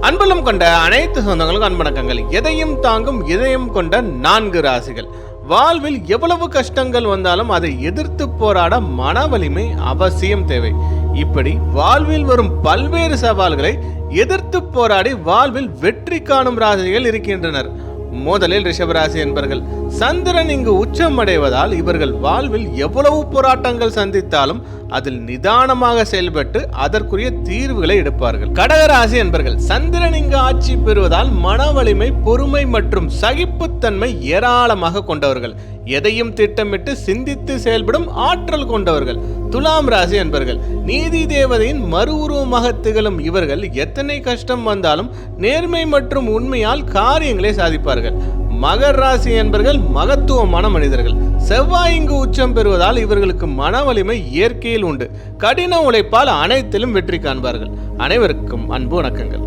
அன்பலம் கொண்ட அனைத்து சொந்தங்களுக்கும் அன்பணக்கங்கள். எதையும் தாங்கும் இதயம் கொண்ட 4 ராசிகள். வாழ்வில் எவ்வளவு கஷ்டங்கள் வந்தாலும் அதை எதிர்த்து போராட மன வலிமை அவசியம் தேவை. இப்படி வாழ்வில் வரும் பல்வேறு சவால்களை எதிர்த்து போராடி வாழ்வில் வெற்றி காணும் ராசிகள் இருக்கின்றனர். முதலில் ரிஷபராசி என்பர்கள். சந்திரன் இங்கு உச்சம் அடைவதால் இவர்கள் வாழ்வில் எவ்வளவு போராட்டங்கள் சந்தித்தாலும் அதில் நிதானமாக செயல்பட்டு அதற்குரிய தீர்வுகளை எடுப்பார்கள். கடகராசி என்பர்கள். சந்திரன் இங்கு ஆட்சி பெறுவதால் மன வலிமை, பொறுமை மற்றும் சகிப்புத்தன்மை ஏராளமாக கொண்டவர்கள். எதையும் திட்டமிட்டு சிந்தித்து செயல்படும் ஆற்றல் கொண்டவர்கள். துலாம் ராசி என்பர்கள். நீதி தேவதையின் மறு உருவமாக திகழும் இவர்கள் எத்தனை கஷ்டம் வந்தாலும் நேர்மை மற்றும் உண்மையால் காரியங்களை சாதிப்பார்கள். மகர் ராசி என்பர்கள் மகத்துவமான மனிதர்கள். செவ்வாய் இங்கு உச்சம் பெறுவதால் இவர்களுக்கு மன வலிமை இயற்கையில் உண்டு. கடின உழைப்பால் அனைத்திலும் வெற்றி காண்பார்கள். அனைவருக்கும் அன்பு வணக்கங்கள்.